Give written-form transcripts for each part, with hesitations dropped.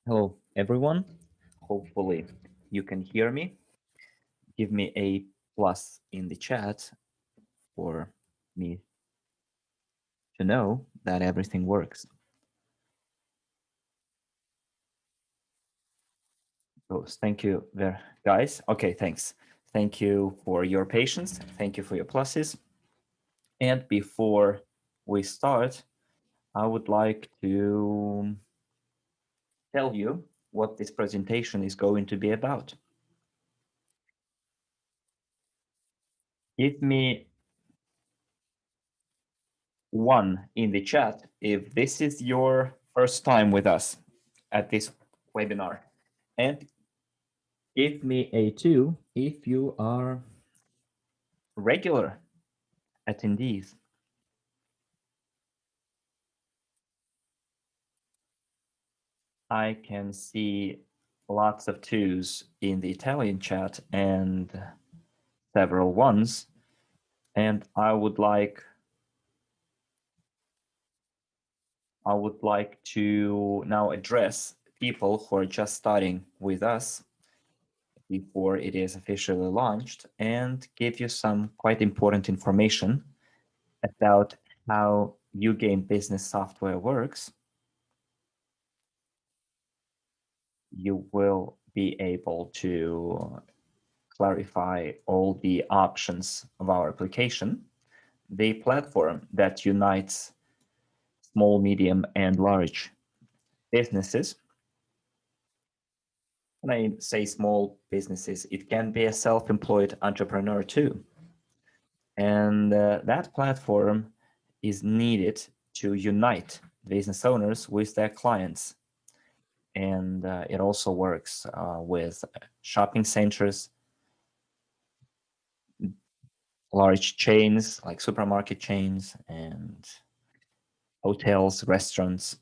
Hello, everyone. Hopefully you can hear me. Give me a plus in the chat for me to know that everything works. So thank you there, guys. Okay, thanks. Thank you for your patience. Thank you for your pluses. And before we start, I would like to tell you what this presentation is going to be about. Give me one in the chat if this is your first time with us at this webinar, and give me a two if you are regular attendees. I can see lots of twos in the Italian chat and several ones, and I would like to now address people who are just starting with us before it is officially launched and give you some quite important information about how uGain business software works. You will be able to clarify all the options of our application, the platform that unites small, medium, and large businesses. When I say small businesses, it can be a self-employed entrepreneur too. And that platform is needed to unite business owners with their clients. And it also works with shopping centers, large chains like supermarket chains and hotels, restaurants,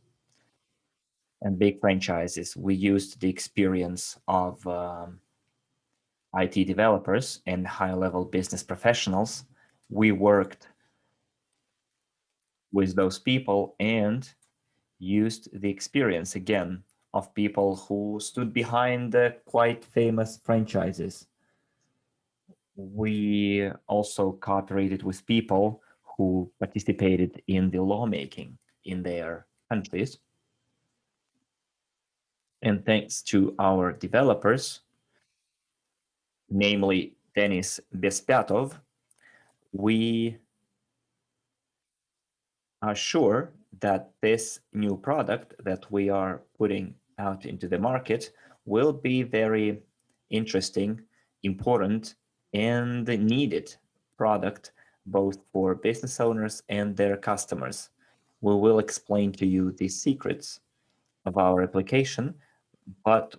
and big franchises. We used the experience of IT developers and high-level business professionals. We worked with those people and used the experience again of people who stood behind the quite famous franchises. We also cooperated with people who participated in the lawmaking in their countries. And thanks to our developers, namely Denis Bespyatov, we are sure that this new product that we are putting out into the market will be very interesting, important, and needed product both for business owners and their customers. We will explain to you the secrets of our application, but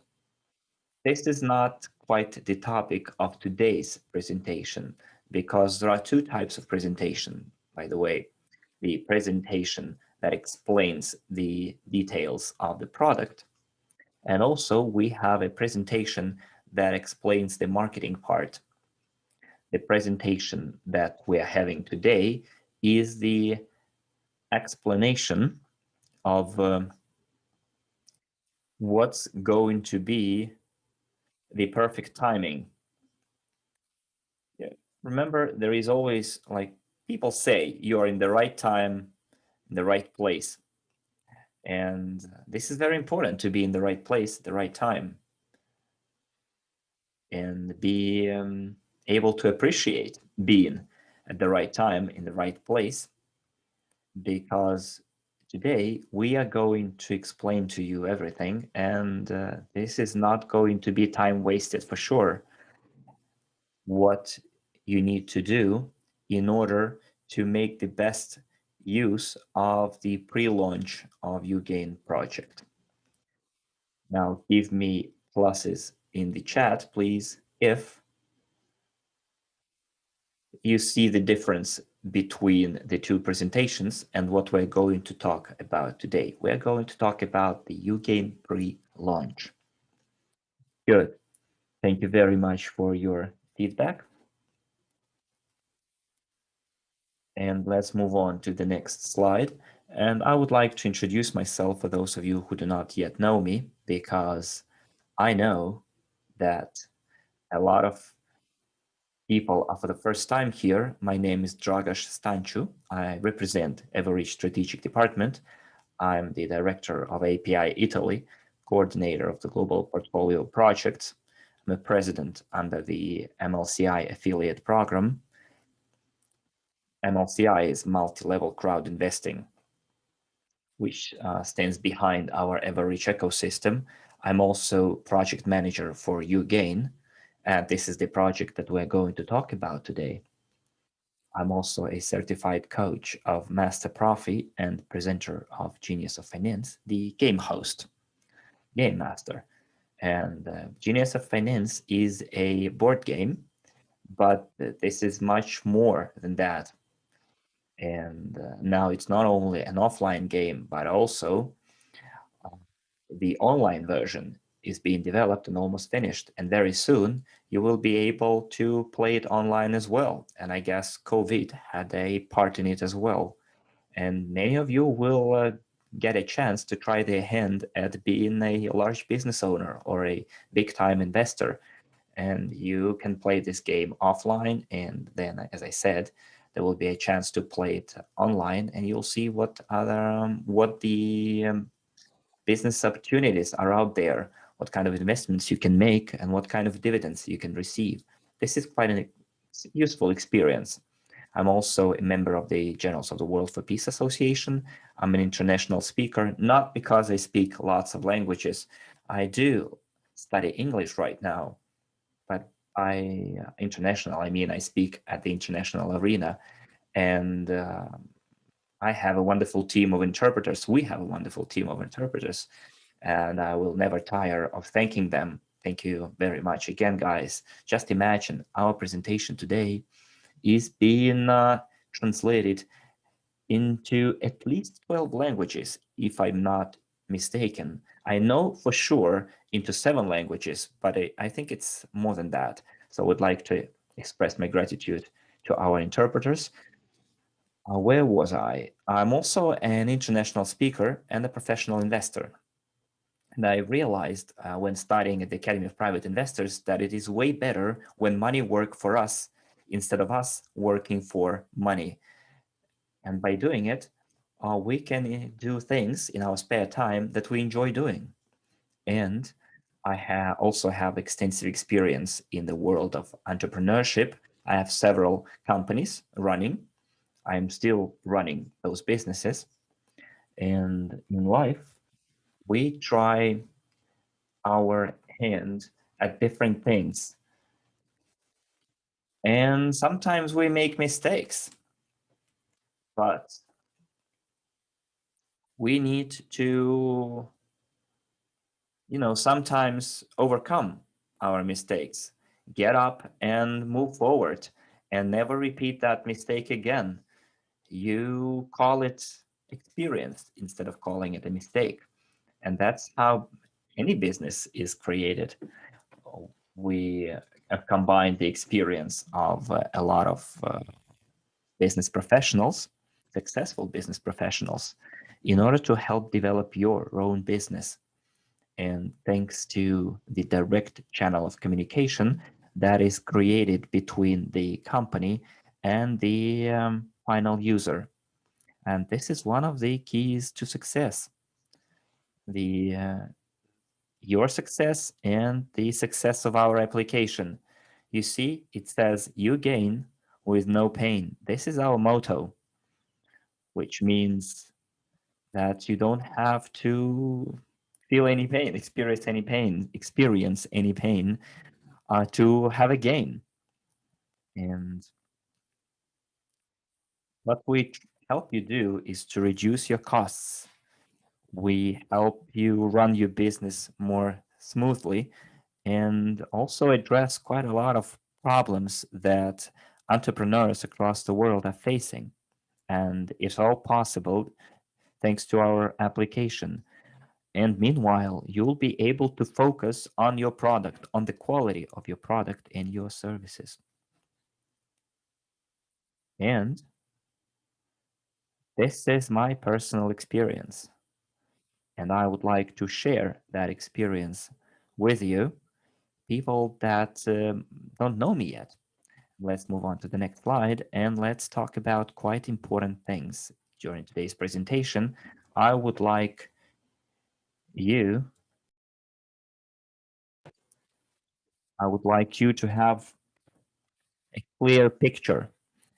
this is not quite the topic of today's presentation because there are two types of presentation, by the way. The presentation that explains the details of the product, and also we have a presentation that explains the marketing part. The presentation that we are having today is the explanation of what's going to be the perfect timing. Yeah. Remember, there is always, like people say, you are in the right time, in the right place. And this is very important, to be in the right place at the right time and be able to appreciate being at the right time in the right place, because today we are going to explain to you everything, and this is not going to be time wasted for sure. What you need to do in order to make the best use of the pre-launch of uGain project. Now give me pluses in the chat, please, if you see the difference between the two presentations and what we're going to talk about today. We're going to talk about the uGain pre-launch. Good. Thank you very much for your feedback. And let's move on to the next slide. And I would like to introduce myself for those of you who do not yet know me. because I know that a lot of people are for the first time here. My name is Dragoš Stanchu. I represent Average Strategic Department. I'm the director of API Italy, coordinator of the global portfolio projects. I'm a president under the MLCI affiliate program. MLCI is multi-level crowd investing, which stands behind our Average ecosystem. I'm also project manager for uGain, and this is the project that we're going to talk about today. I'm also a certified coach of Master Profi and presenter of Genius of Finance, the game host, game master. And Genius of Finance is a board game, but this is much more than that. And now it's not only an offline game, but also the online version is being developed and almost finished. And very soon you will be able to play it online as well. And I guess COVID had a part in it as well. And many of you will get a chance to try their hand at being a large business owner or a big time investor. And you can play this game offline. And then, as I said, there will be a chance to play it online, and you'll see what the business opportunities are out there, what kind of investments you can make, and what kind of dividends you can receive. This is quite a useful experience. I'm also a member of the Journals of the World for Peace Association. I'm an international speaker, not because I speak lots of languages. I do study English right now, but I mean, I speak at the international arena, and I have a wonderful team of interpreters. We have a wonderful team of interpreters, and I will never tire of thanking them. Thank you very much again, guys. Just imagine our presentation today is being translated into at least 12 languages, if I'm not mistaken. I know for sure into 7 languages, but I think it's more than that. So I would like to express my gratitude to our interpreters. Where was I? I'm also an international speaker and a professional investor. And I realized when studying at the Academy of Private Investors that it is way better when money works for us instead of us working for money. And by doing it, we can do things in our spare time that we enjoy doing. And I also have extensive experience in the world of entrepreneurship. I have several companies running. I'm still running those businesses. And in life, we try our hand at different things. And sometimes we make mistakes, but we need to, sometimes overcome our mistakes, get up and move forward and never repeat that mistake again. You call it experience instead of calling it a mistake. And that's how any business is created. We have combined the experience of a lot of business professionals, successful business professionals, in order to help develop your own business. And thanks to the direct channel of communication that is created between the company and the final user. And this is one of the keys to success. Your success and the success of our application. You see, it says uGain with no pain. This is our motto, which means that you don't have to feel any pain, experience any pain to have a gain. And what we help you do is to reduce your costs. We help you run your business more smoothly and also address quite a lot of problems that entrepreneurs across the world are facing. And it's all possible thanks to our application. And meanwhile, you'll be able to focus on your product, on the quality of your product and your services. And this is my personal experience. And I would like to share that experience with you, people that don't know me yet. Let's move on to the next slide and let's talk about quite important things during today's presentation. I would like you, I would like you to have a clear picture,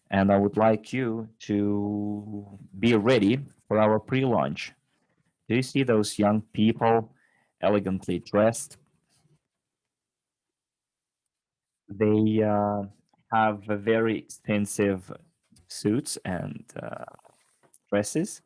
and I would like you to be ready for our pre-launch. Do you see those young people elegantly dressed? They have very expensive suits and dresses,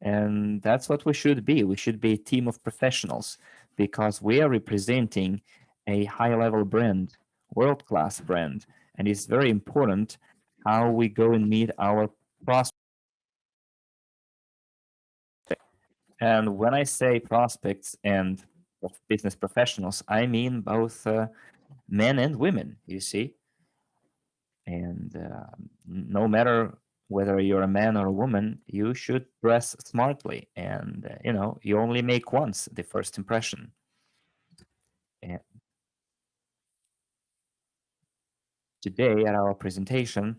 and that's what we should be. We should be a team of professionals because we are representing a high-level brand, world-class brand, and it's very important how we go and meet our prospects. And when I say prospects and business professionals, I mean both men and women, you see. And no matter whether you're a man or a woman, you should dress smartly. And, you only make once the first impression. And today at our presentation,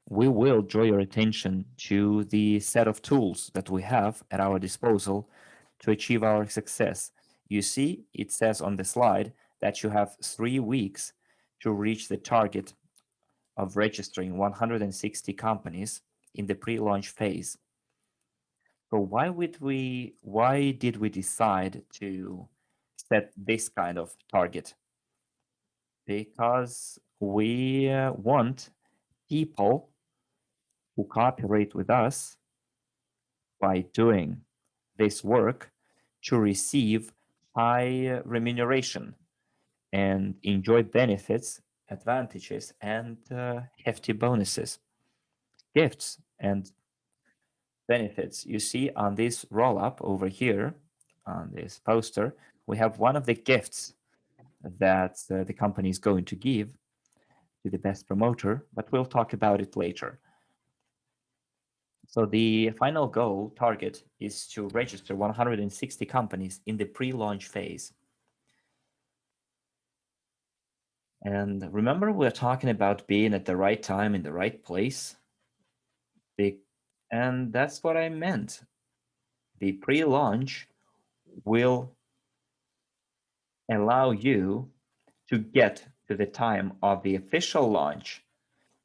we will draw your attention to the set of tools that we have at our disposal to achieve our success. You see, it says on the slide that you have 3 weeks to reach the target of registering 160 companies in the pre-launch phase. So why did we decide to set this kind of target? Because we want people who cooperate with us by doing this work to receive high remuneration and enjoy benefits, advantages, and hefty bonuses, gifts, and benefits. You see on this roll up over here, on this poster, we have one of the gifts that the company is going to give to the best promoter, but we'll talk about it later. So the final goal target is to register 160 companies in the pre-launch phase. And remember, we're talking about being at the right time in the right place. And that's what I meant. The pre-launch will allow you to get to the time of the official launch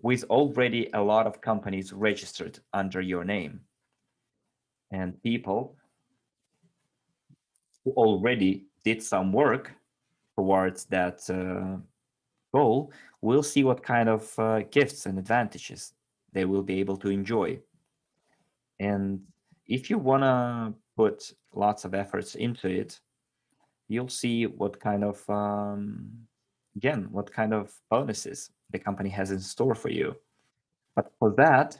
with already a lot of companies registered under your name. And people who already did some work towards that goal will see what kind of gifts and advantages they will be able to enjoy. And if you want to put lots of efforts into it, you'll see what kind of, again, what kind of bonuses the company has in store for you. But for that,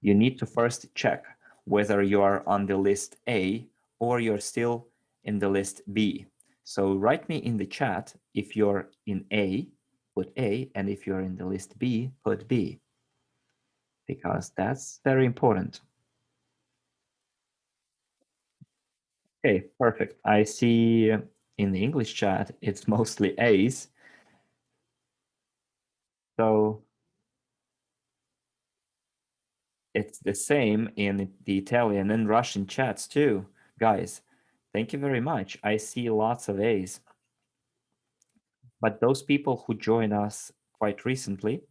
you need to first check whether you are on the list A or you're still in the list B. So write me in the chat if you're in A, put A, and if you're in the list B, put B, because that's very important. Okay, perfect. I see in the English chat, it's mostly A's. So it's the same in the Italian and Russian chats too. Guys, thank you very much. I see lots of A's. But those people who joined us quite recently,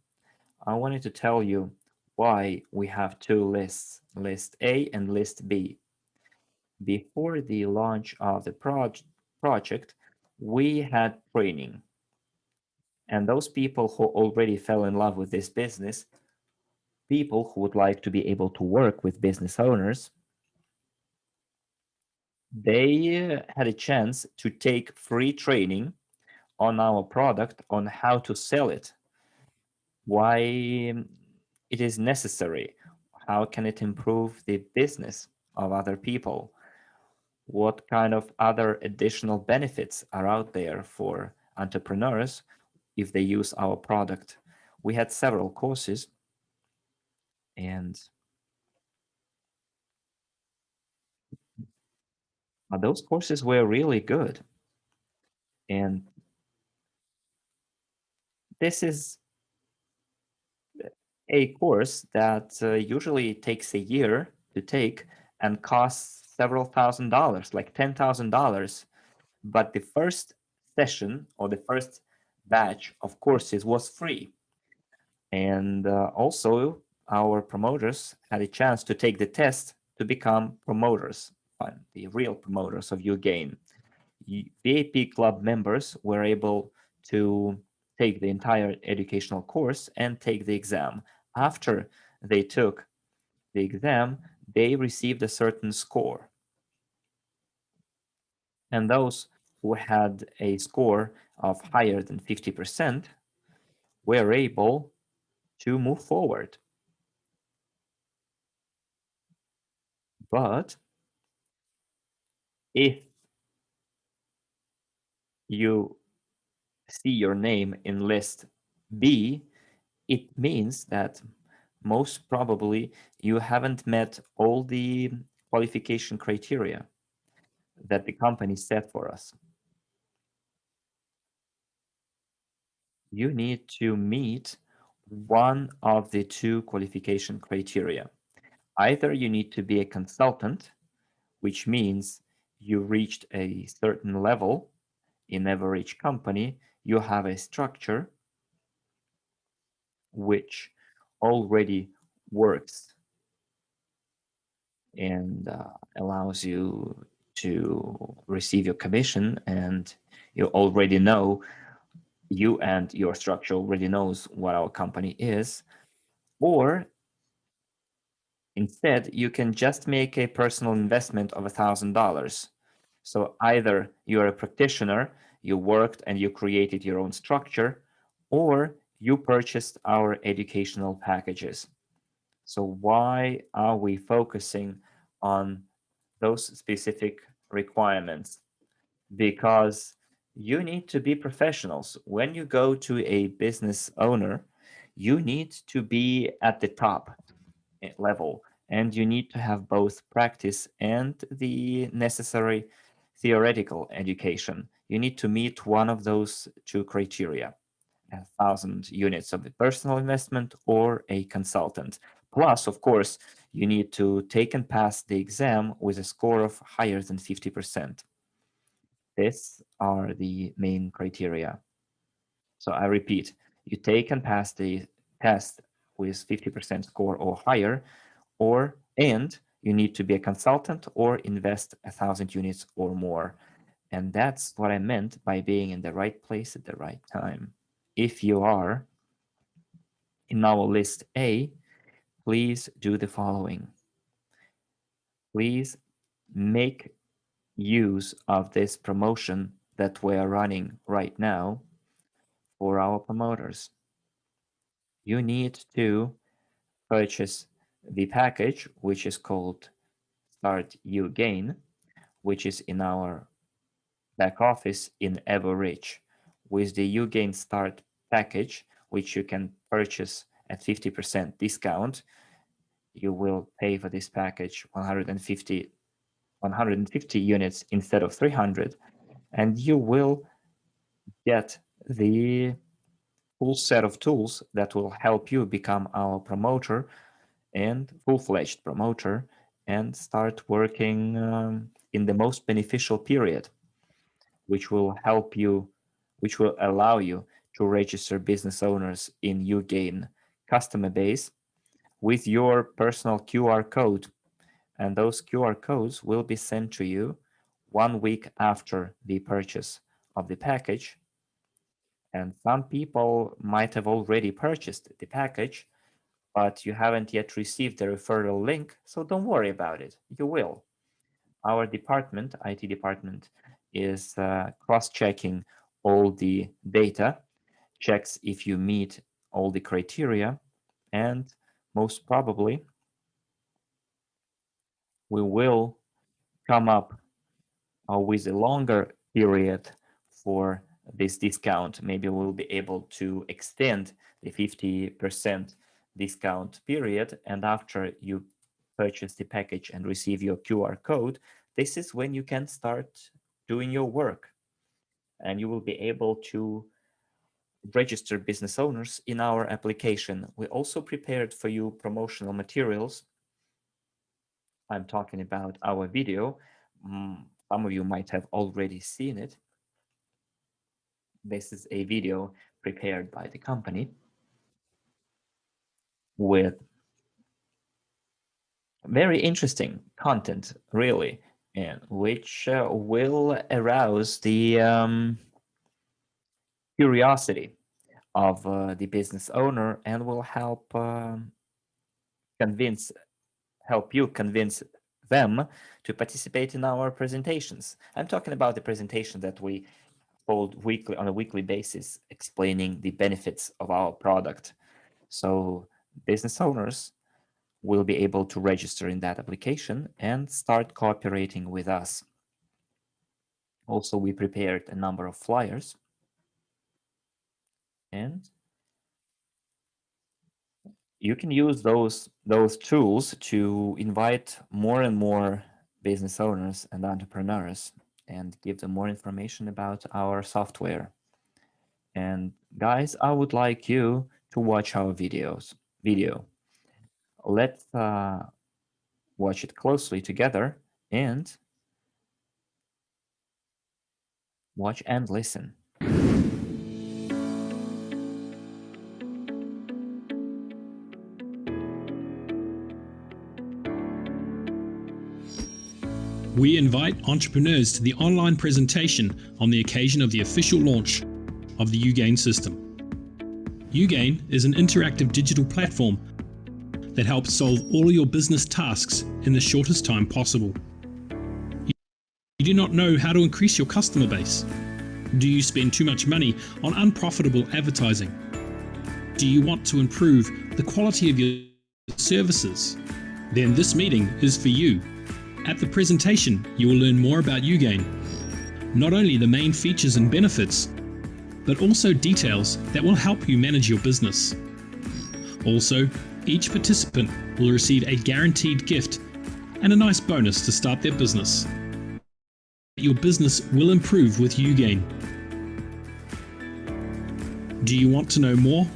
I wanted to tell you why we have two lists, list A and list B. Before the launch of the project, we had training. And those people who already fell in love with this business, people who would like to be able to work with business owners, they had a chance to take free training on our product, on how to sell it, why it is necessary, how can it improve the business of other people, what kind of other additional benefits are out there for entrepreneurs if they use our product. We had several courses, and Those courses were really good. And this is a course that usually takes a year to take and costs several $1,000s, like $10,000. But the first session or the first batch of courses was free. And also, our promoters had a chance to take the test to become promoters, the real promoters of uGain. VIP Club members were able to take the entire educational course and take the exam. After they took the exam, they received a certain score. And those who had a score of higher than 50% were able to move forward. But if you see your name in list B, it means that most probably you haven't met all the qualification criteria that the company set for us. You need to meet one of the two qualification criteria. Either you need to be a consultant, which means you reached a certain level in average company, you have a structure which already works and allows you to receive your commission, and you already know, you and your structure already knows what our company is. Or instead, you can just make a personal investment of $1,000. So either you're a practitioner, you worked and you created your own structure, or you purchased our educational packages. So why are we focusing on those specific requirements? Because you need to be professionals. When you go to a business owner, you need to be at the top level, and you need to have both practice and the necessary theoretical education. You need to meet one of those two criteria: 1,000 units of a personal investment or a consultant. Plus, of course, you need to take and pass the exam with a score of higher than 50%. These are the main criteria. So I repeat, you take and pass the test with 50% score or higher, and you need to be a consultant or invest 1,000 units or more. And that's what I meant by being in the right place at the right time. If you are in our list A, please do the following. Please make use of this promotion that we are running right now for our promoters. You need to purchase the package, which is called Start uGain, which is in our back office in Everrich. With the uGain Start package, which you can purchase at 50% discount, you will pay for this package 150 units instead of 300, and you will get the full set of tools that will help you become our promoter and full-fledged promoter and start working in the most beneficial period, which will help you, which will allow you to register business owners in uGain customer base with your personal QR code. And those QR codes will be sent to you 1 week after the purchase of the package. And some people might have already purchased the package, but you haven't yet received the referral link, so don't worry about it. You will. Our department, IT department, is cross-checking all the data, checks if you meet all the criteria, and most probably we will come up with a longer period for this discount. Maybe we'll be able to extend the 50% discount period, and after you purchase the package and receive your QR code, this is when you can start doing your work, and you will be able to register business owners in our application. We also prepared for you promotional materials. I'm talking about our video. Some of you might have already seen it. This is a video prepared by the company with very interesting content, really, and which will arouse the curiosity of the business owner and will convince help you convince them to participate in our presentations. I'm talking about the presentation that we hold weekly on a weekly basis, explaining the benefits of our product. So business owners will be able to register in that application and start cooperating with us. Also, we prepared a number of flyers, and you can use those tools to invite more and more business owners and entrepreneurs and give them more information about our software. And guys, I would like you to watch our video. Let's watch it closely together and watch and listen. We invite entrepreneurs to the online presentation on the occasion of the official launch of the uGain system. uGain is an interactive digital platform that helps solve all your business tasks in the shortest time possible. You do not know how to increase your customer base? Do you spend too much money on unprofitable advertising? Do you want to improve the quality of your services? Then this meeting is for you. At the presentation, you will learn more about uGain, not only the main features and benefits, but also details that will help you manage your business. Also, each participant will receive a guaranteed gift and a nice bonus to start their business. Your business will improve with uGain. Do you want to know more?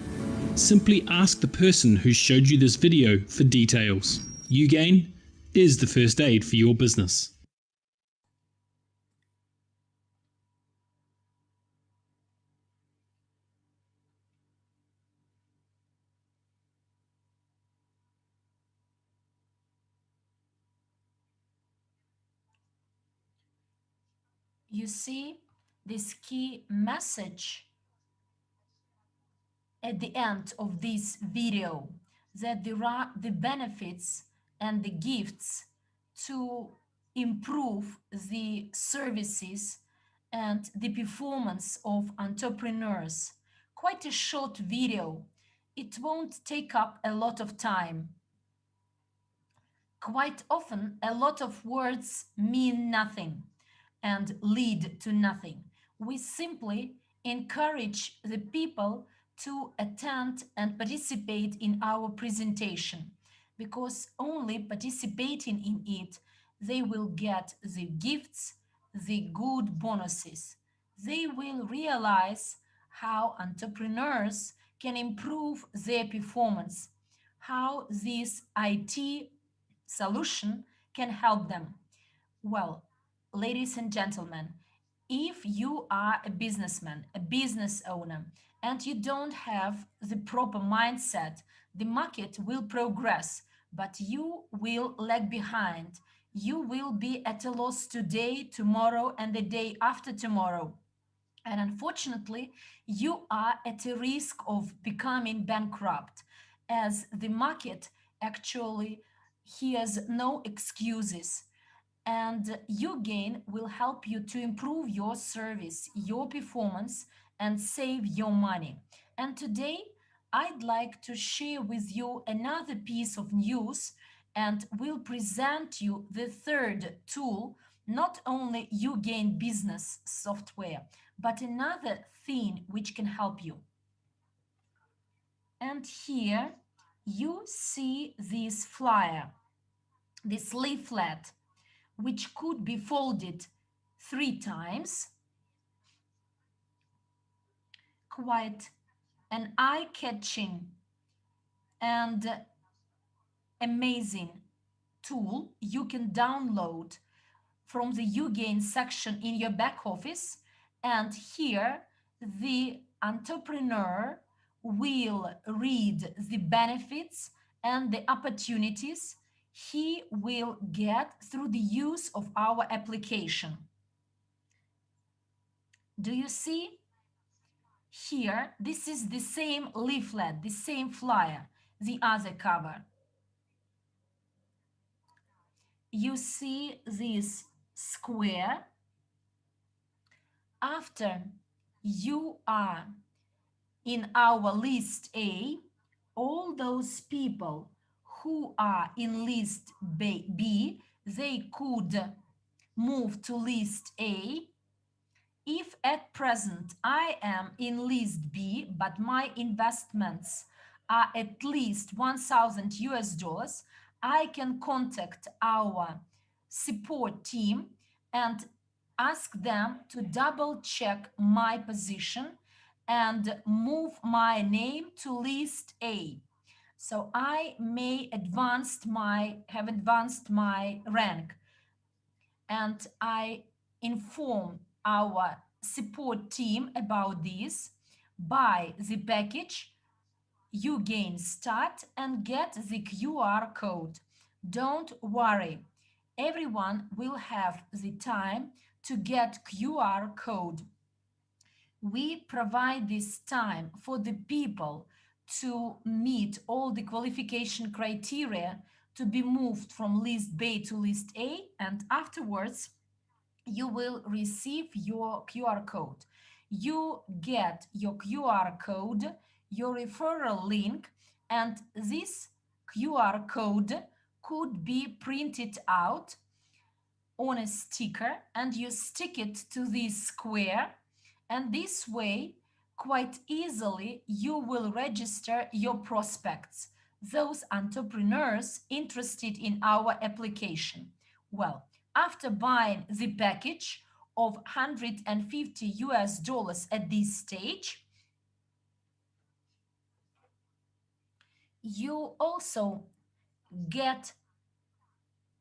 Simply ask the person who showed you this video for details. uGain is the first aid for your business. You see this key message at the end of this video, that there are the benefits and the gifts to improve the services and the performance of entrepreneurs. Quite a short video. It won't take up a lot of time. Quite often, a lot of words mean nothing and lead to nothing. We simply encourage the people to attend and participate in our presentation, because only participating in it, they will get the gifts, the good bonuses. They will realize how entrepreneurs can improve their performance, how this IT solution can help them. Well, ladies and gentlemen, if you are a businessman, a business owner, and you don't have the proper mindset, the market will progress, but you will lag behind. You will be at a loss today, tomorrow, and the day after tomorrow. And unfortunately, you are at a risk of becoming bankrupt, as the market actually hears no excuses. And uGain will help you to improve your service, your performance, and save your money. And today, I'd like to share with you another piece of news, and will present you the third tool, not only uGain business software, but another thing which can help you. And here you see this flyer, this leaflet, which could be folded 3 times. Quite an eye-catching and amazing tool you can download from the uGain section in your back office. And here the entrepreneur will read the benefits and the opportunities he will get through the use of our application. Do you see? Here, this is the same leaflet, the same flyer, the other cover. You see this square. After you are in our list A, all those people who are in list B, they could move to list A. If at present I am in list B, but my investments are at least 1,000 US dollars, I can contact our support team and ask them to double check my position and move my name to list A. So I may have advanced my rank, and I inform our support team about this. Buy the package, uGain Start, and get the QR code. Don't worry, everyone will have the time to get QR code. We provide this time for the people to meet all the qualification criteria to be moved from list B to list A, and afterwards you will receive your QR code. You get your QR code, your referral link, and this QR code could be printed out on a sticker and you stick it to this square, and this way quite easily you will register your prospects, those entrepreneurs interested in our application. Well, after buying the package of 150 US dollars at this stage, you also get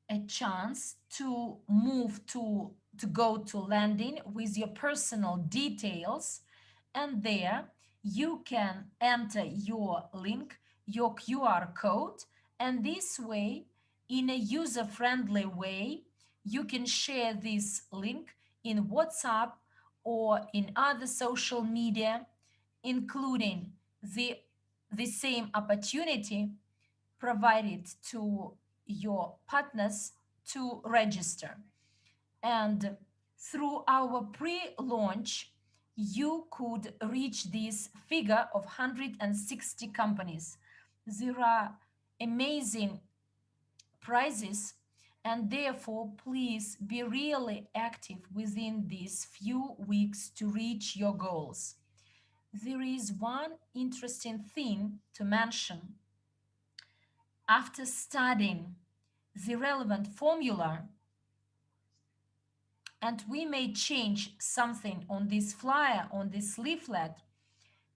a chance to move to go to landing with your personal details, and there you can enter your link, your QR code, and this way, in a user-friendly way, you can share this link in WhatsApp or in other social media, including the same opportunity provided to your partners to register. And through our pre-launch, you could reach this figure of 160 companies. There are amazing prizes, and therefore please be really active within these few weeks to reach your goals. There is one interesting thing to mention. After studying the relevant formula, and we may change something on this flyer, on this leaflet,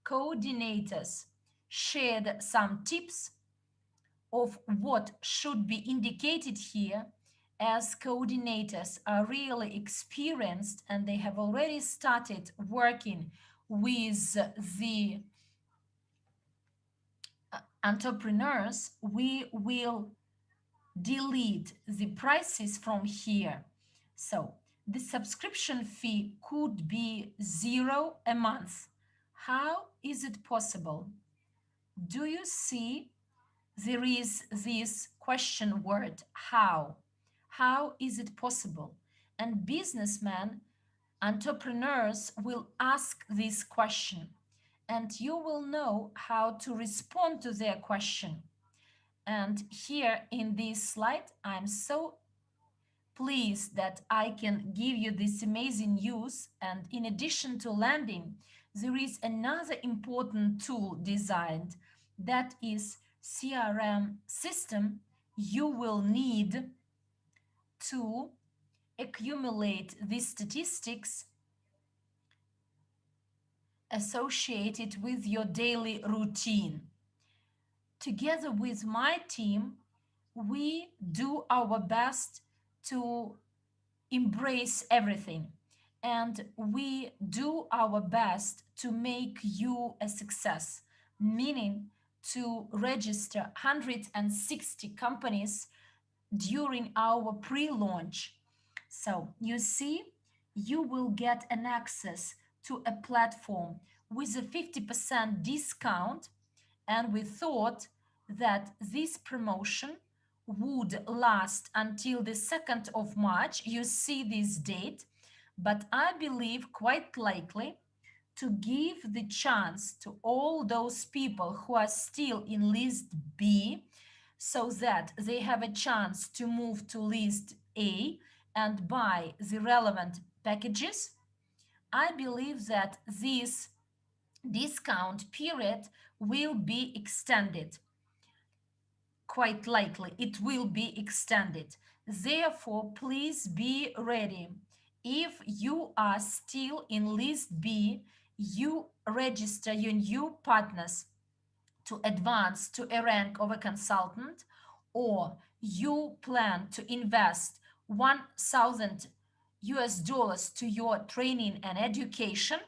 coordinators shared some tips of what should be indicated here, as coordinators are really experienced and they have already started working with the entrepreneurs. We will delete the prices from here. So the subscription fee could be 0 a month. How is it possible? Do you see there is this question word, how? How is it possible? And businessmen, entrepreneurs will ask this question, and you will know how to respond to their question. And here in this slide, I'm so pleased that I can give you this amazing news. And in addition to landing, there is another important tool designed, that is CRM system you will need to accumulate the statistics associated with your daily routine. Together with my team, we do our best to embrace everything, and we do our best to make you a success, meaning to register 160 companies during our pre-launch. So you see, you will get an access to a platform with a 50% discount, and we thought that this promotion would last until the 2nd of March. You see this date, but I believe quite likely to give the chance to all those people who are still in list B, so that they have a chance to move to list A and buy the relevant packages. I believe that this discount period will be extended. Quite likely it will be extended. Therefore, please be ready. If you are still in list B, you register your new partners to advance to a rank of a consultant, or you plan to invest 1,000 US dollars to your training and education.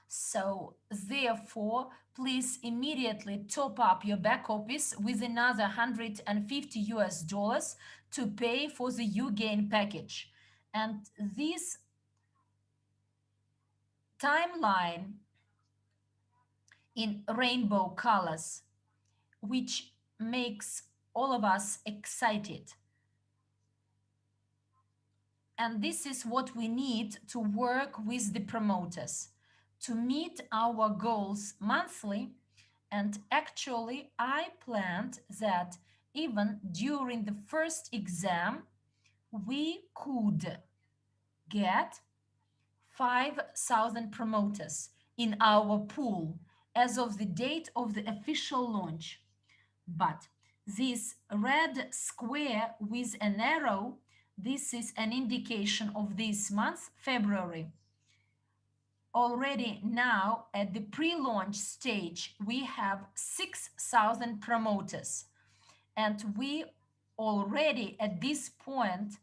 So therefore, please immediately top up your back office with another 150 US dollars to pay for the uGain package. And this timeline in rainbow colors, which makes all of us excited. And this is what we need to work with the promoters to meet our goals monthly. And actually, I planned that even during the first exam, we could get 5,000 promoters in our pool as of the date of the official launch. But this red square with an arrow, this is an indication of this month, February. Already now at the pre-launch stage, we have 6,000 promoters. And we already at this point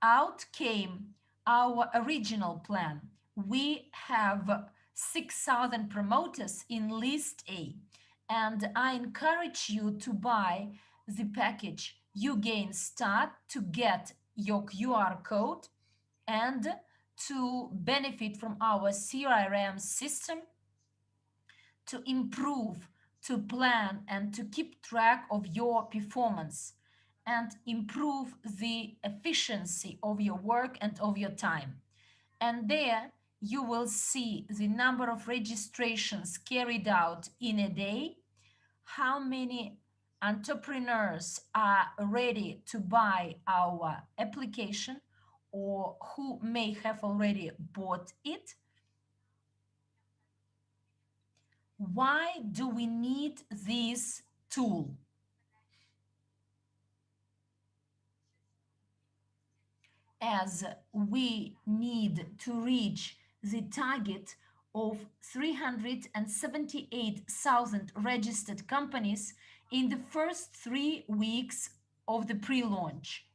outcame our original plan. We have 6,000 promoters in list A. And I encourage you to buy the package uGain Start to get your QR code and to benefit from our CRM system, to improve, to plan, and to keep track of your performance and improve the efficiency of your work and of your time. And there you will see the number of registrations carried out in a day, how many entrepreneurs are ready to buy our application or who may have already bought it. Why do we need this tool? As we need to reach the target of 378,000 registered companies in the first 3 weeks of the pre-launch.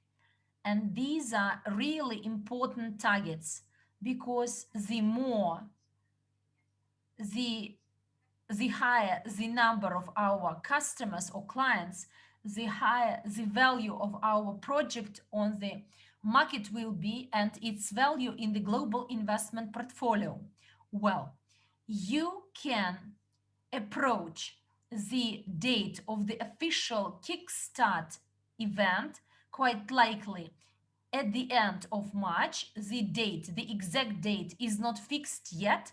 And these are really important targets, because the more, the higher the number of our customers or clients, the higher the value of our project on the market will be, and its value in the global investment portfolio. Well, you can approach the date of the official Kickstart event quite likely at the end of March. The date, the exact date is not fixed yet.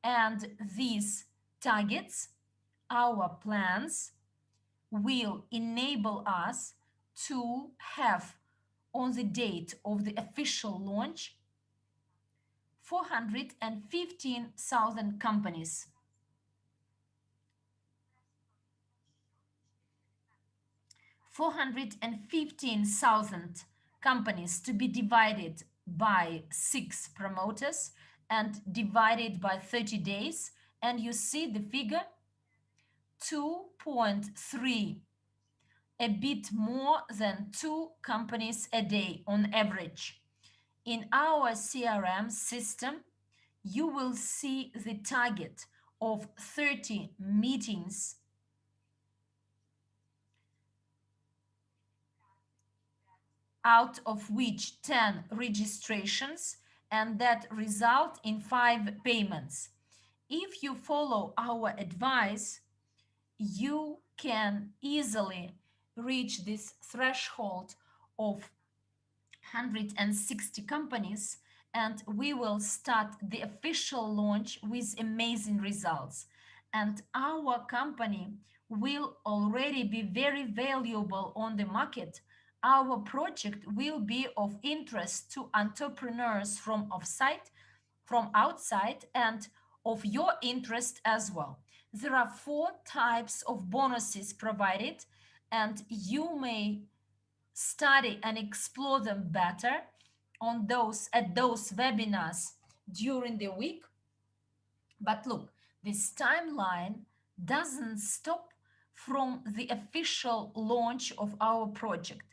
And these targets, our plans, will enable us to have on the date of the official launch 415,000 companies. 415,000 companies to be divided by 6 promoters and divided by 30 days, and you see the figure 2.3, a bit more than 2 companies a day on average. In our CRM system, you will see the target of 30 meetings out of which 10 registrations, and that result in 5 payments. If you follow our advice, you can easily reach this threshold of 160 companies, and we will start the official launch with amazing results. And our company will already be very valuable on the market. Our project will be of interest to entrepreneurs from offsite, from outside, and of your interest as well. There are 4 types of bonuses provided, and you may study and explore them better on those at those webinars during the week. But look, this timeline doesn't stop from the official launch of our project.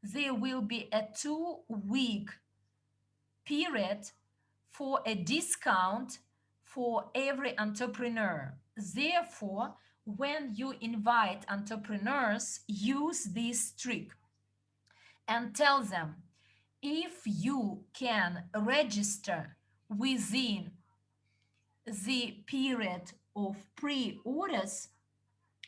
There will be a 2-week period for a discount for every entrepreneur. Therefore, when you invite entrepreneurs, use this trick and tell them, if you can register within the period of pre-orders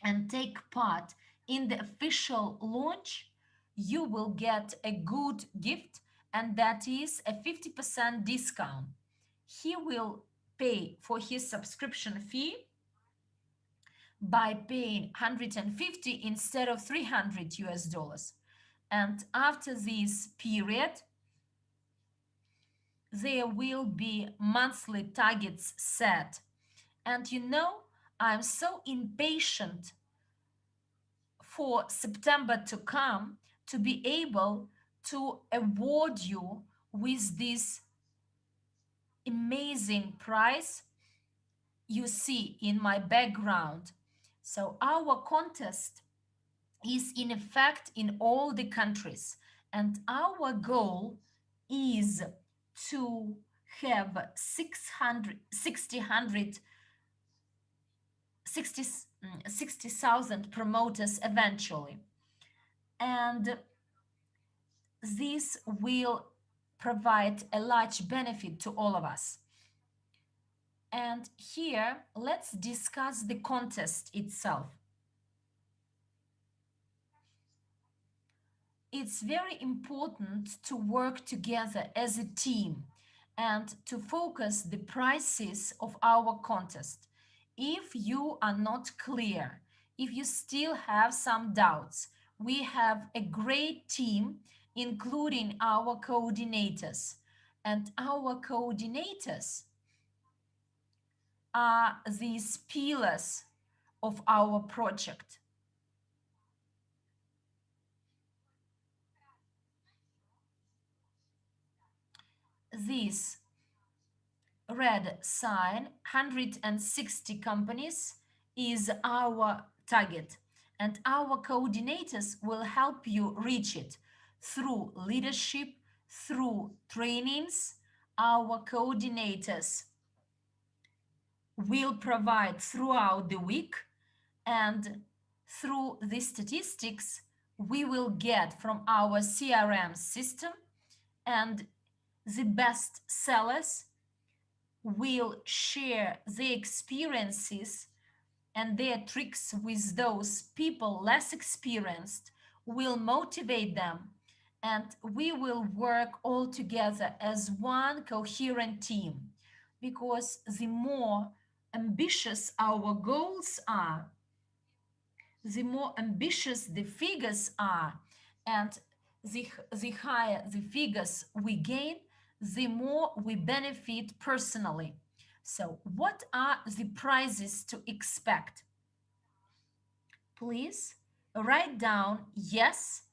and take part in the official launch, you will get a good gift, and that is a 50% discount. He will pay for his subscription fee by paying 150 instead of 300 US dollars. And after this period, there will be monthly targets set. And you know, I'm so impatient for September to come to be able to award you with this amazing prize you see in my background. So our contest is in effect in all the countries, and our goal is to have 60,000 promoters eventually. And this will provide a large benefit to all of us. And here, let's discuss the contest itself. It's very important to work together as a team and to focus the prices of our contest. If you are not clear, if you still have some doubts, we have a great team, including our coordinators. And our coordinators are these pillars of our project. This red sign, 160 companies, is our target, and our coordinators will help you reach it through leadership, through trainings. Our coordinators will provide throughout the week, and through the statistics we will get from our CRM system, and the best sellers will share their experiences and their tricks with those people less experienced, will motivate them, and we will work all together as one coherent team. Because the more ambitious our goals are, the more ambitious the figures are, and the higher the figures we gain, the more we benefit personally. So, what are the prizes to expect? Please write down yes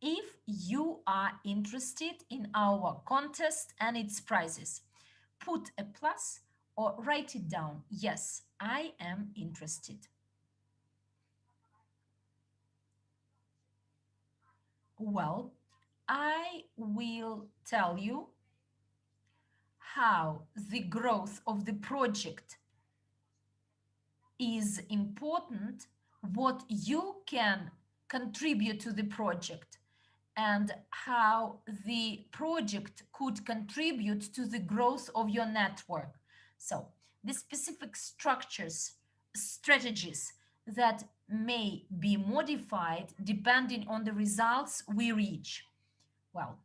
if you are interested in our contest and its prizes. Put a plus or write it down. Yes, I am interested. Well, I will tell you how the growth of the project is important, what you can contribute to the project, and how the project could contribute to the growth of your network. So, the specific structures, strategies that may be modified depending on the results we reach. Well,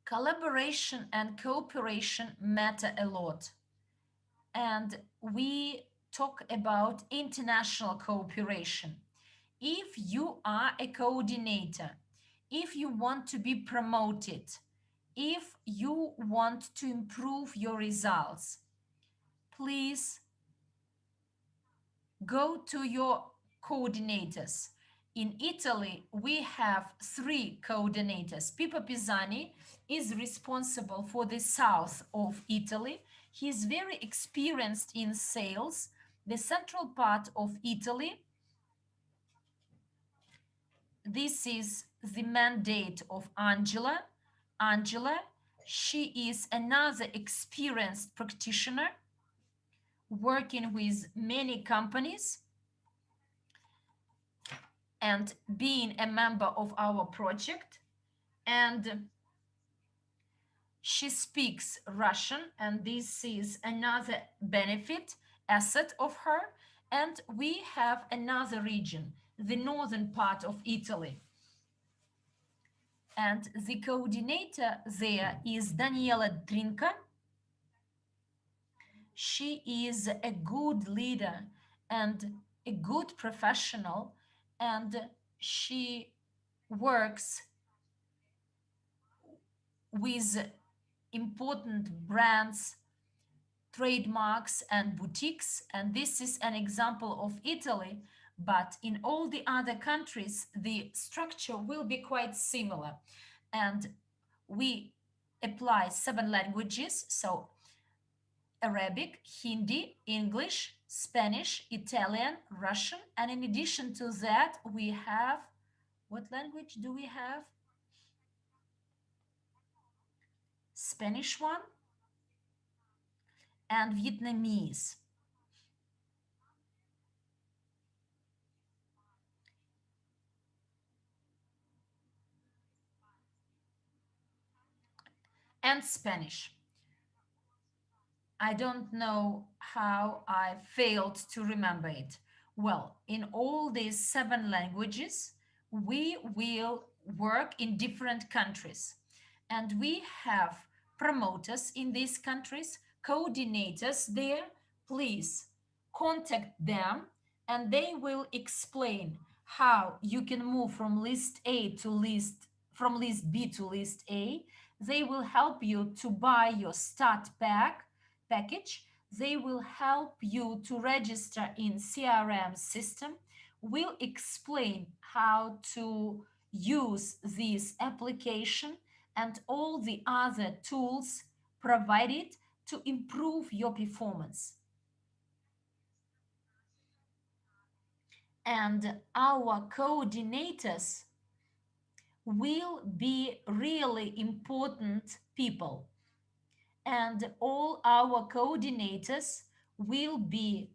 collaboration and cooperation matter a lot. And we talk about international cooperation. If you are a coordinator, if you want to be promoted, if you want to improve your results, please go to your coordinators. In Italy, we have 3 coordinators. Pippo Pisani is responsible for the south of Italy. He is very experienced in sales. The central part of Italy, this is the mandate of Angela. Angela, she is another experienced practitioner working with many companies and being a member of our project. And she speaks Russian, and this is another benefit, asset of her. And we have another region, the northern part of Italy. And the coordinator there is Daniela Drinka. She is a good leader and a good professional, and she works with important brands, trademarks, and boutiques. And this is an example of Italy, but in all the other countries, the structure will be quite similar. And we apply 7 languages, so Arabic, Hindi, English, Spanish, Italian, Russian, and in addition to that, we have, what language do we have? Spanish one and Vietnamese. And Spanish. I don't know how I failed to remember it. Well, in all these 7 languages, we will work in different countries. And we have promoters in these countries, coordinators there. Please contact them and they will explain how you can move from list A to from list B to list A. They will help you to buy your start package. They will help you to register in CRM system. We'll explain how to use this application and all the other tools provided to improve your performance. And our coordinators will be really important people. And all our coordinators will be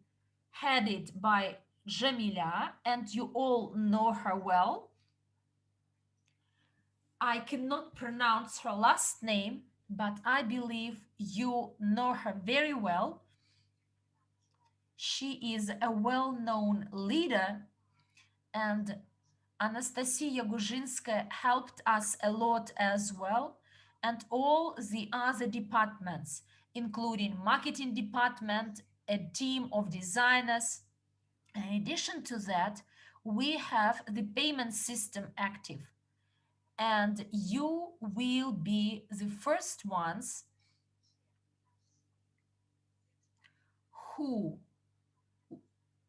headed by Jamila, and you all know her well. I cannot pronounce her last name, but I believe you know her very well. She is a well-known leader, and Anastasia Guzhinskaya helped us a lot as well, and all the other departments, including marketing department, a team of designers. In addition to that, we have the payment system active, and you will be the first ones who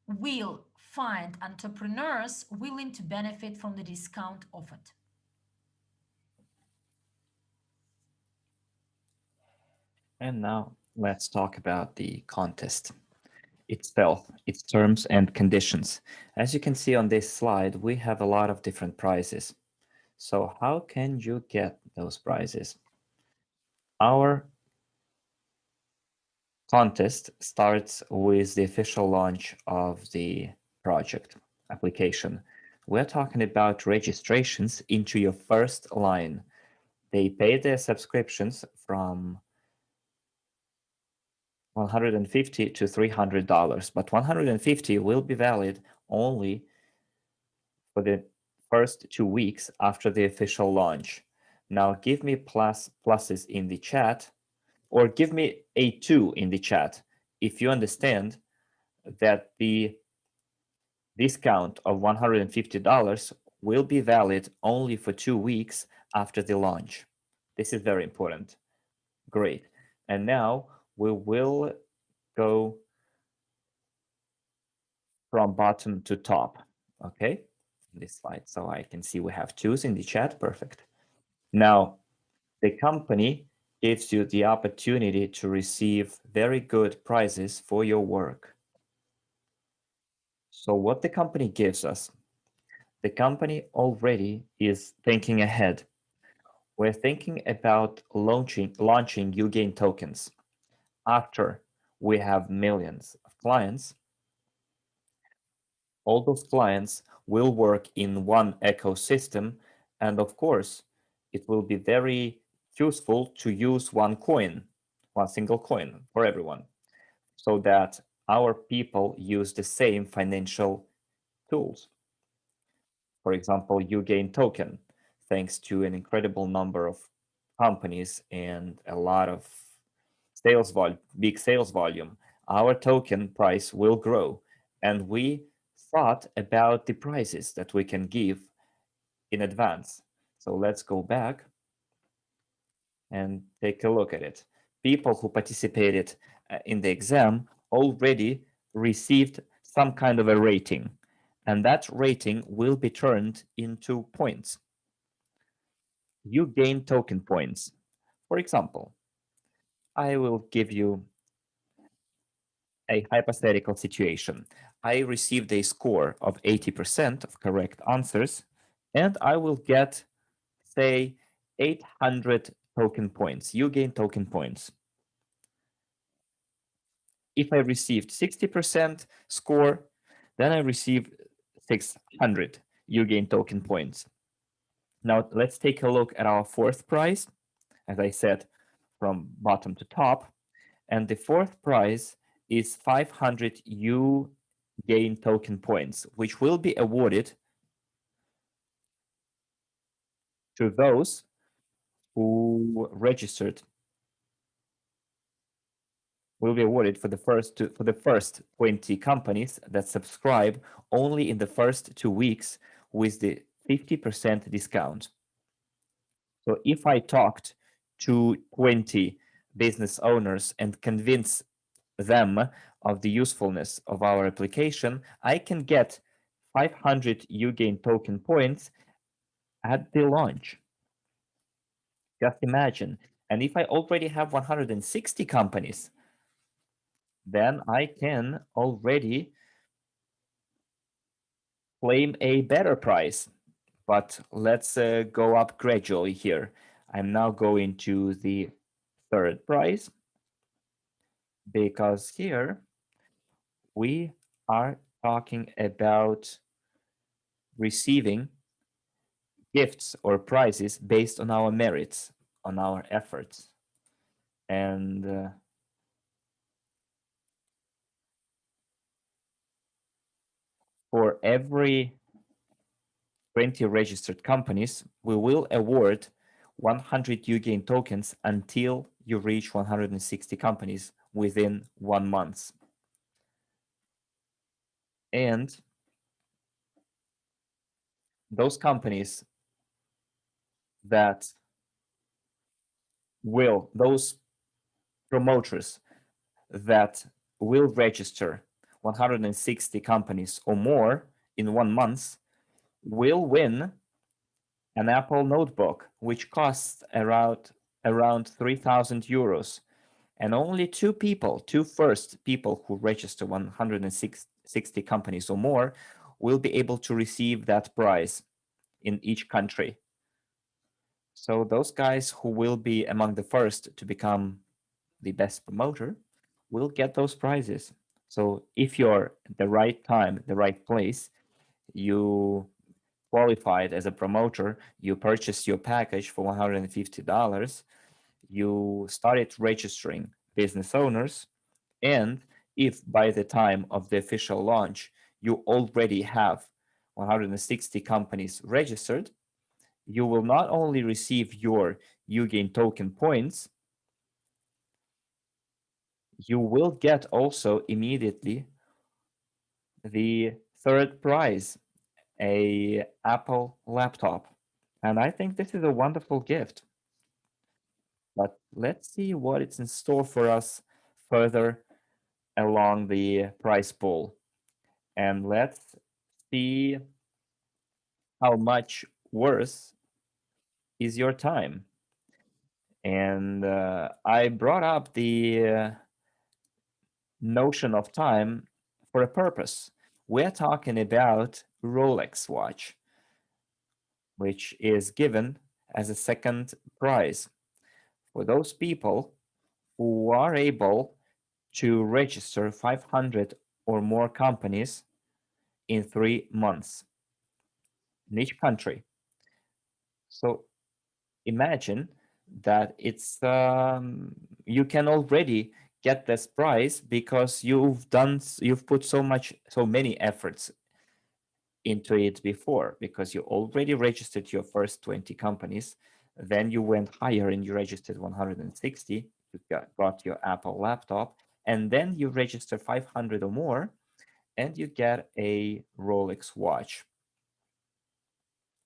will find entrepreneurs willing to benefit from the discount offered. And now let's talk about the contest itself, its terms and conditions. As you can see on this slide, we have a lot of different prizes. So how can you get those prizes? Our contest starts with the official launch of the project application. We're talking about registrations into your first line. They pay their subscriptions from $150 to $300, but $150 will be valid only for the first 2 weeks after the official launch. Now give me pluses in the chat, or give me a 2 in the chat if you understand that the discount of $150 will be valid only for 2 weeks after the launch. This is very important. Great. And now we will go from bottom to top, okay? This slide, so I can see we have 2s in the chat. Perfect. Now, the company gives you the opportunity to receive very good prizes for your work. So what the company gives us, the company already is thinking ahead. We're thinking about launching uGain tokens. After we have millions of clients, all those clients will work in one ecosystem, and of course, it will be very useful to use one single coin for everyone, so that our people use the same financial tools. For example, uGain token, thanks to an incredible number of companies and a lot of big sales volume, our token price will grow. And we thought about the prices that we can give in advance. So let's go back and take a look at it. People who participated in the exam already received some kind of a rating, and that rating will be turned into points. You gain token points. For example, I will give you a hypothetical situation. I received a score of 80% of correct answers, and I will get, say, 800 token points. You gain token points. If I received 60% score, then I receive 600 uGain token points. Now let's take a look at our fourth prize, as I said, from bottom to top. And the fourth prize is 500 uGain token points, which will be awarded to those who registered, will be awarded for the first 20 companies that subscribe only in the first 2 weeks with the 50% discount. So if I talked to 20 business owners and convince them of the usefulness of our application, I can get 500 uGain token points at the launch. Just imagine. And if I already have 160 companies, then I can already claim a better price. But let's go up gradually here. I'm now going to the third prize, because here we are talking about receiving gifts or prizes based on our merits, on our efforts. And for every 20 registered companies, we will award 100 uGain tokens until you reach 160 companies within 1 month. And those companies that those promoters that will register 160 companies or more in 1 month will win an Apple notebook, which costs around 3,000 euros. And only two first people who register 160 companies or more will be able to receive that prize in each country. So those guys who will be among the first to become the best promoter will get those prizes. So if you're at the right time, the right place, you qualified as a promoter, you purchased your package for $150, you started registering business owners, and if by the time of the official launch you already have 160 companies registered, you will not only receive your uGain token points, you will get also immediately the third prize, a Apple laptop. And I think this is a wonderful gift. But let's see what it's in store for us further along the prize pool. And let's see how much worth is your time. And I brought up the notion of time for a purpose. We're talking about Rolex watch, which is given as a second prize for those people who are able to register 500 or more companies in 3 months in each country. So imagine that you can already get this prize because you've put so many efforts into it before, because you already registered your first 20 companies, then you went higher and you registered 160, you got your Apple laptop, and then you register 500 or more and you get a Rolex watch.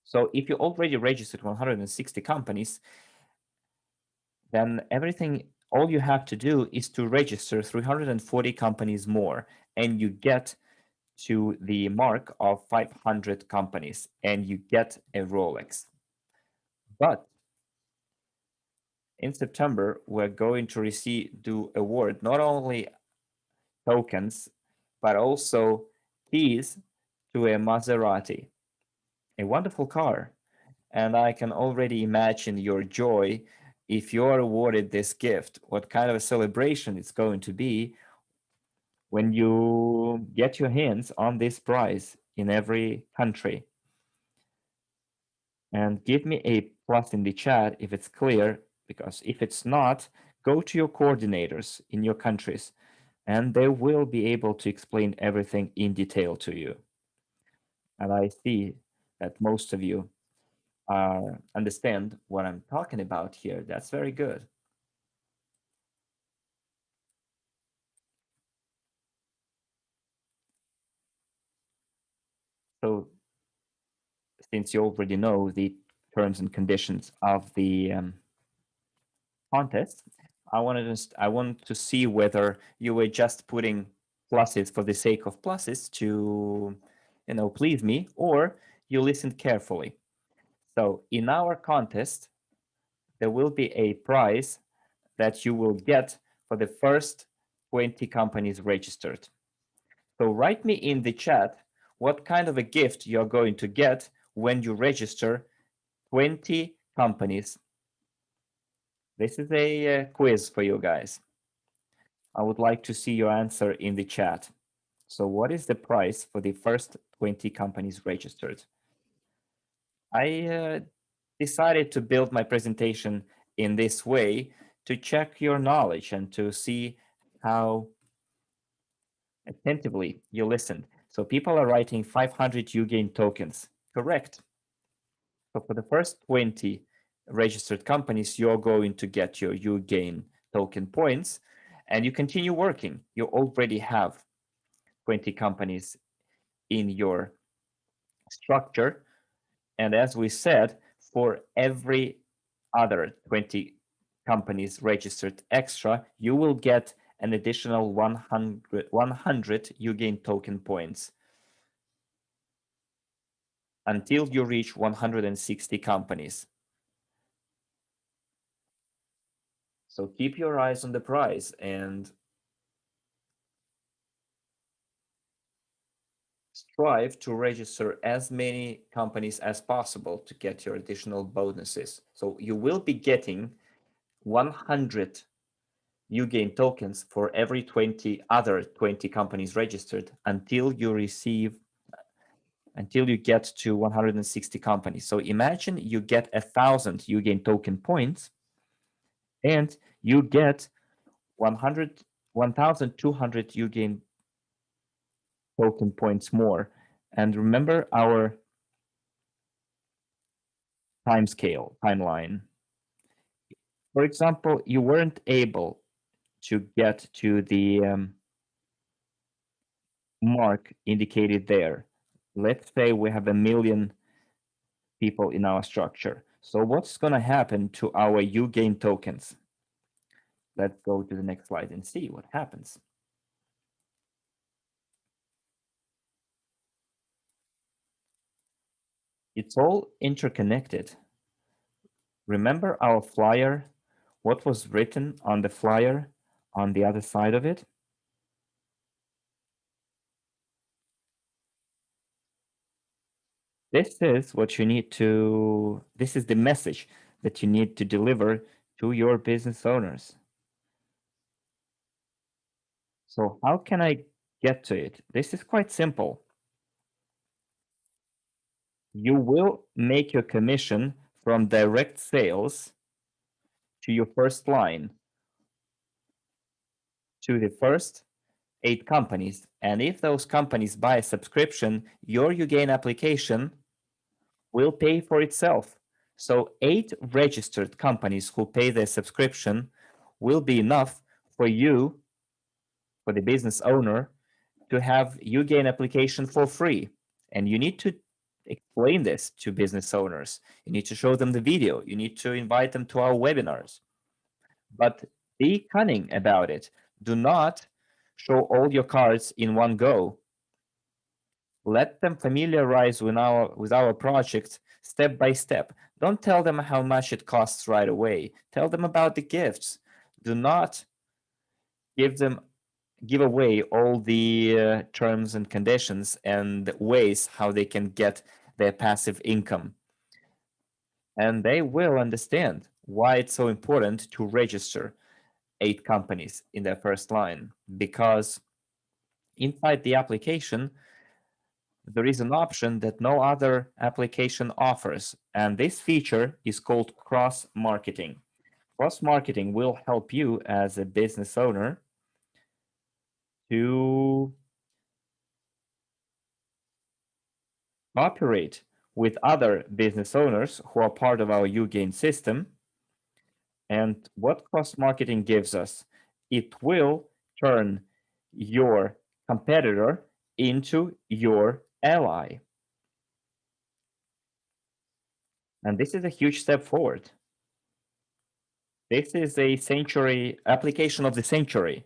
So if you already registered 160 companies, then all you have to do is to register 340 companies more, and you get to the mark of 500 companies, and you get a Rolex. But in September, we're going to award not only tokens, but also keys to a Maserati, a wonderful car. And I can already imagine your joy if you're awarded this gift, what kind of a celebration it's going to be when you get your hands on this prize in every country. And give me a plus in the chat if it's clear, because if it's not, go to your coordinators in your countries and they will be able to explain everything in detail to you. And I see that most of you understand what I'm talking about here. That's very good. So since you already know the terms and conditions of the contest, I want to see whether you were just putting pluses for the sake of pluses to, please me, or you listened carefully. So in our contest, there will be a prize that you will get for the first 20 companies registered. So write me in the chat what kind of a gift you're going to get when you register 20 companies. This is a quiz for you guys. I would like to see your answer in the chat. So what is the price for the first 20 companies registered? I decided to build my presentation in this way to check your knowledge and to see how attentively you listened. So people are writing 500 uGain tokens. Correct. So for the first 20 registered companies, you're going to get your uGain token points and you continue working. You already have 20 companies in your structure. And as we said, for every other 20 companies registered extra, you will get an additional 100 uGain token points until you reach 160 companies. So keep your eyes on the prize and strive to register as many companies as possible to get your additional bonuses. So you will be getting 100 uGain tokens for every 20 companies registered until you get to 160 companies. So imagine you get 1,000 uGain token points and you get 1,200 uGain token points more. And remember our timeline. For example, you weren't able to get to the mark indicated there. Let's say we have 1 million people in our structure. So what's going to happen to our uGain tokens? Let's go to the next slide and see what happens. It's all interconnected. Remember our flyer? What was written on the flyer on the other side of it? This is what you need to, this is the message that you need to deliver to your business owners. So how can I get to it? This is quite simple. You will make your commission from direct sales to your first line, to the first 8 companies. And if those companies buy a subscription, your uGain application will pay for itself. So 8 registered companies who pay their subscription will be enough for you, for the business owner, to have uGain application for free. And you need to explain this to business owners. You need to show them the video. You need to invite them to our webinars. But be cunning about it. Do not show all your cards in one go. Let them familiarize with our project step by step. Don't tell them how much it costs right away. Tell them about the gifts. Do not give away all the terms and conditions and ways how they can get their passive income. And they will understand why it's so important to register 8 companies in their first line, because inside the application, there is an option that no other application offers, and this feature is called cross-marketing. Cross-marketing will help you as a business owner to cooperate with other business owners who are part of our uGain system. And what cross-marketing gives us? It will turn your competitor into your ally. And this is a huge step forward. This is a application of the century.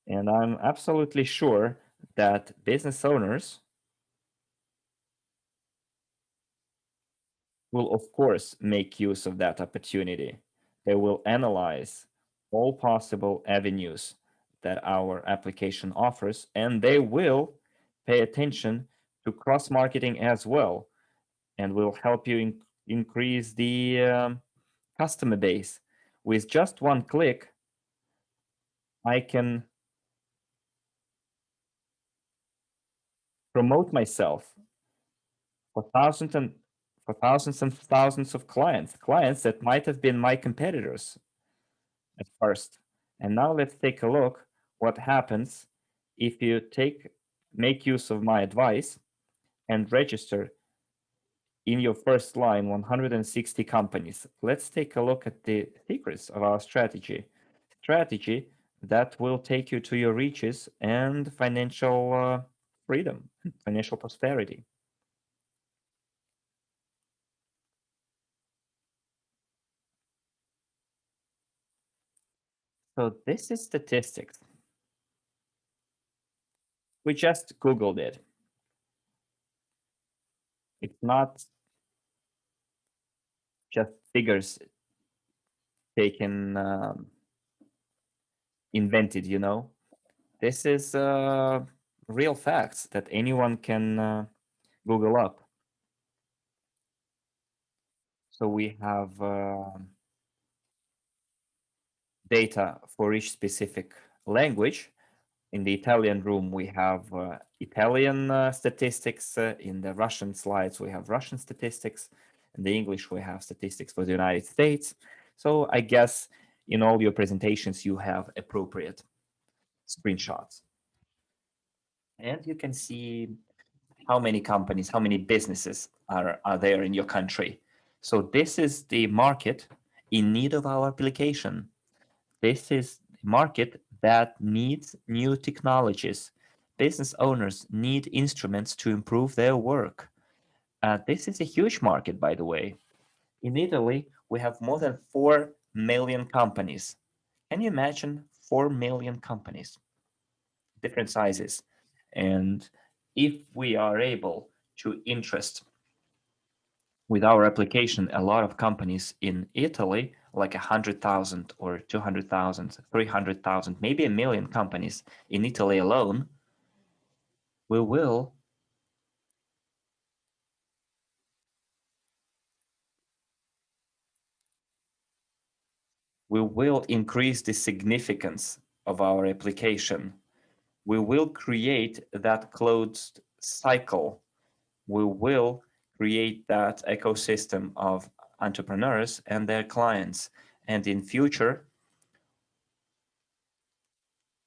And I'm absolutely sure that business owners will, of course, make use of that opportunity. They will analyze all possible avenues that our application offers, and they will pay attention to cross-marketing as well, and will help you increase the customer base. With just one click, I can promote myself for thousands and thousands of clients that might have been my competitors at first. And now let's take a look what happens if you make use of my advice and register in your first line 160 companies. Let's take a look at the secrets of our strategy that will take you to your riches and financial freedom, financial prosperity. So this is statistics. We just Googled it. It's not just figures taken, invented, you know. This is real facts that anyone can Google up. So we have data for each specific language. In the Italian room, we have Italian statistics. In the Russian slides, we have Russian statistics. In the English, we have statistics for the United States. So I guess in all your presentations, you have appropriate screenshots. And you can see how many companies, how many businesses are there in your country. So this is the market in need of our application. This is the market that needs new technologies. Business owners need instruments to improve their work. This is a huge market, by the way. In Italy, we have more than 4 million companies. Can you imagine 4 million companies, different sizes? And if we are able to interest with our application a lot of companies in Italy, like 100,000 or 200,000, 300,000, maybe a million companies in Italy alone, we will increase the significance of our application. We will create that closed cycle. We will create that ecosystem of entrepreneurs and their clients. And in future,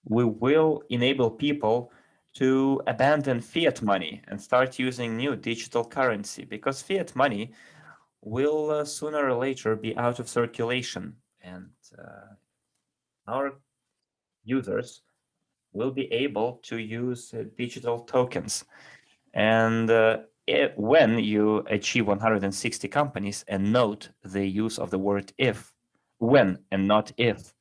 we will enable people to abandon fiat money and start using new digital currency, because fiat money will sooner or later be out of circulation, and our users will be able to use digital tokens. And when you achieve 160 companies, and note the use of the word if, when and not if,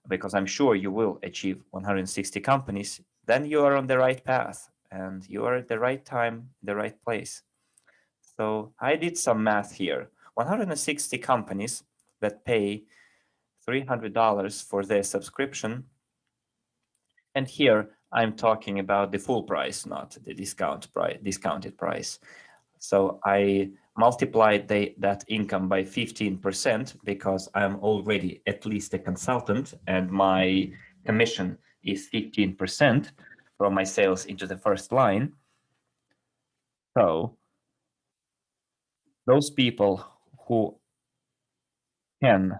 because I'm sure you will achieve 160 companies, then you are on the right path and you are at the right time, the right place. So I did some math here. 160 companies that pay $300 for their subscription. And here I'm talking about the full price, not the discounted price. So I multiplied that income by 15% because I'm already at least a consultant and my commission is 15% from my sales into the first line. So those people who can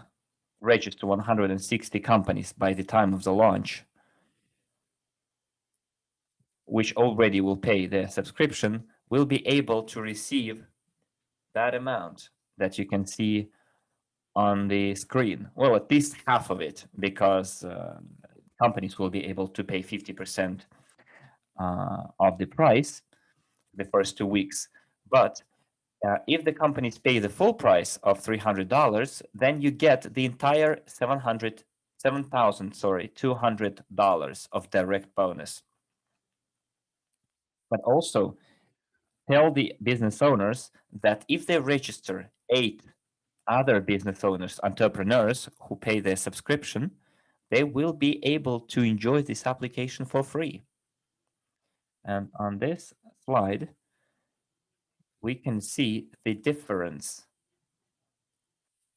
register 160 companies by the time of the launch, which already will pay their subscription, will be able to receive that amount that you can see on the screen. Well, at least half of it, because companies will be able to pay 50% of the price the first 2 weeks. But if the companies pay the full price of $300, then you get the entire $7,200 of direct bonus. But also tell the business owners that if they register 8 other business owners, entrepreneurs who pay their subscription, they will be able to enjoy this application for free. And on this slide, we can see the difference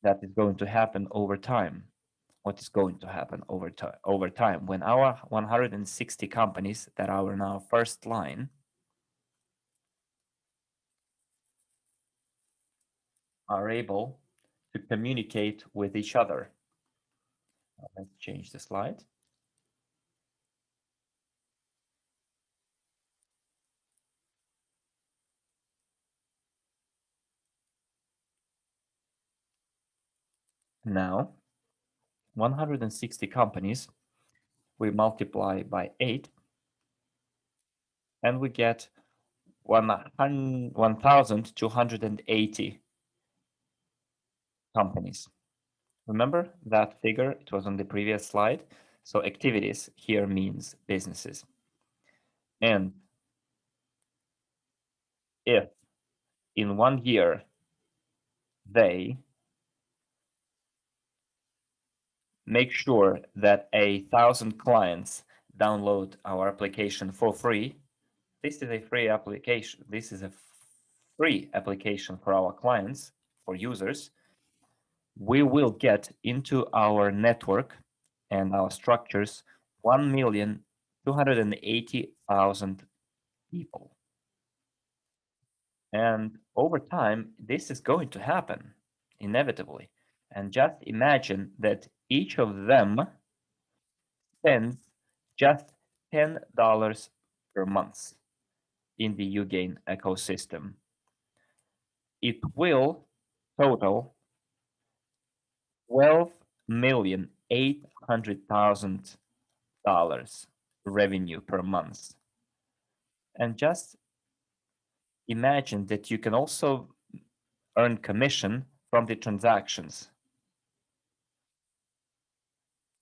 that is going to happen over time. What is going to happen over time when our 160 companies that are in our first line are able to communicate with each other. Let's change the slide. Now, 160 companies, we multiply by 8, and we get 1,280 companies. Remember that figure? It was on the previous slide. So activities here means businesses. And if in 1 year they make sure that 1,000 clients download our application for free, this is a free application. This is a free application for our clients, for users. We will get into our network and our structures 1,280,000 people. And over time, this is going to happen inevitably. And just imagine that each of them spends just $10 per month in the uGain ecosystem. It will total $12,800,000 revenue per month. And just imagine that you can also earn commission from the transactions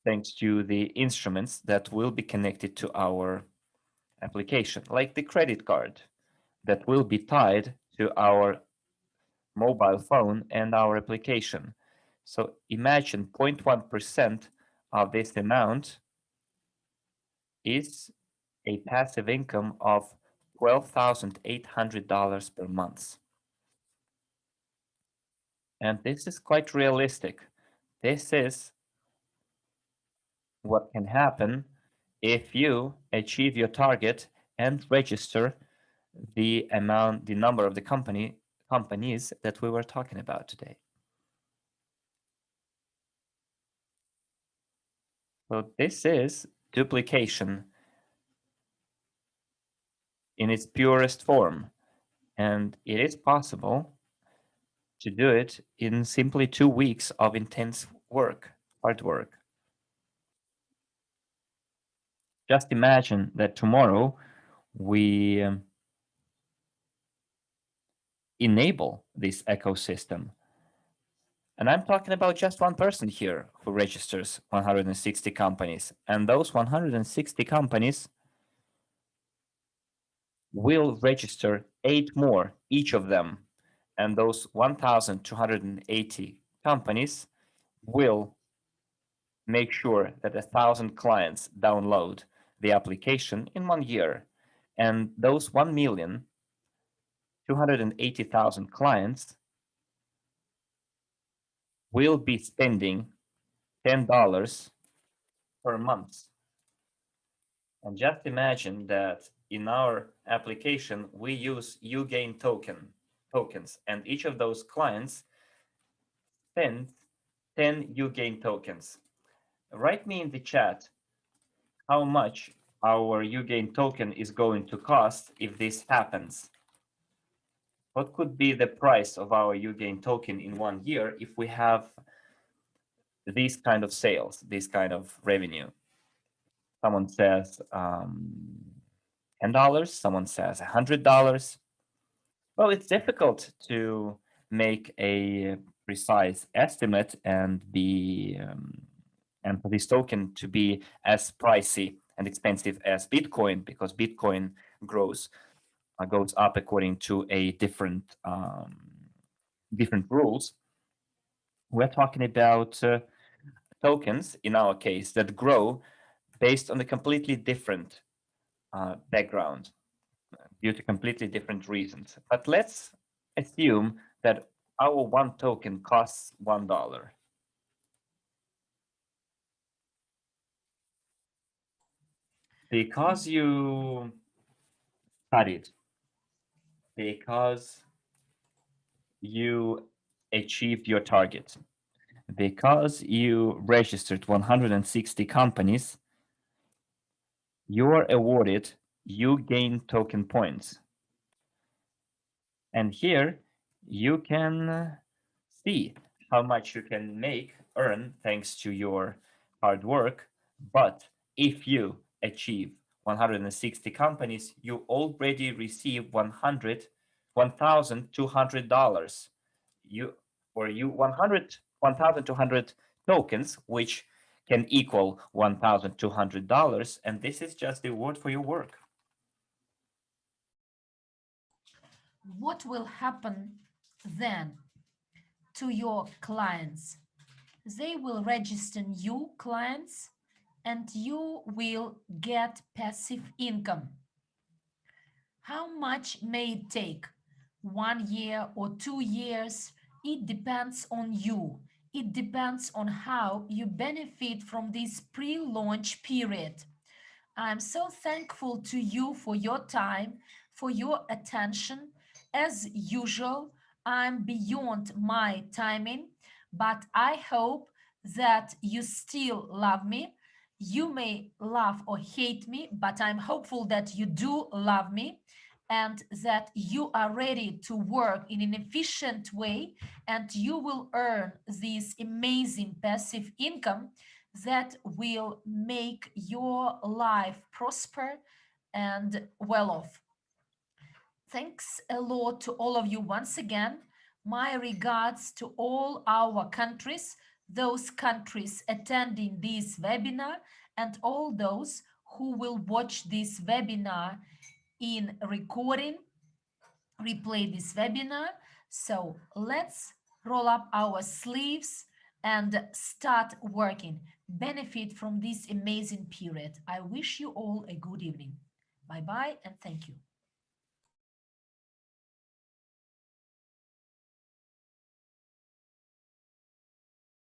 thanks to the instruments that will be connected to our application, like the credit card that will be tied to our mobile phone and our application. So imagine 0.1% of this amount is a passive income of $12,800 per month. And this is quite realistic. This is what can happen if you achieve your target and register the number of the companies that we were talking about today. So this is duplication in its purest form, and it is possible to do it in simply 2 weeks of intense work, hard work. Just imagine that tomorrow we enable this ecosystem. And I'm talking about just one person here who registers 160 companies. And those 160 companies will register 8 more, each of them. And those 1,280 companies will make sure that 1,000 clients download the application in 1 year. And those 1,280,000 clients will be spending $10 per month. And just imagine that in our application, we use uGain tokens, and each of those clients spends 10 uGain tokens. Write me in the chat how much our uGain token is going to cost if this happens. What could be the price of our uGain token in 1 year if we have these kind of sales, this kind of revenue? Someone says $10, someone says $100. Well, it's difficult to make a precise estimate and for this token to be as pricey and expensive as Bitcoin, because Bitcoin goes up according to a different rules. We're talking about tokens in our case that grow based on a completely different background due to completely different reasons. But let's assume that our one token costs $1. Because you studied, because you achieved your target, because you registered 160 companies, you are awarded uGain token points. And here you can see how much you can earn thanks to your hard work. But if you achieve 160 companies, you already receive $1,200. $1,200 tokens, which can equal $1,200, and this is just the reward for your work. What will happen then to your clients? They will register new clients and you will get passive income. How much may it take? 1 year or 2 years? It depends on you. It depends on how you benefit from this pre-launch period. I'm so thankful to you for your time, for your attention. As usual, I'm beyond my timing, but I hope that you still love me. You may love or hate me, but I'm hopeful that you do love me and that you are ready to work in an efficient way and you will earn this amazing passive income that will make your life prosper and well off. Thanks a lot to all of you once again. My regards to all our countries, those countries attending this webinar, and all those who will watch this webinar in recording, replay this webinar. So let's roll up our sleeves and start working. Benefit from this amazing period. I wish you all a good evening. Bye-bye and thank you.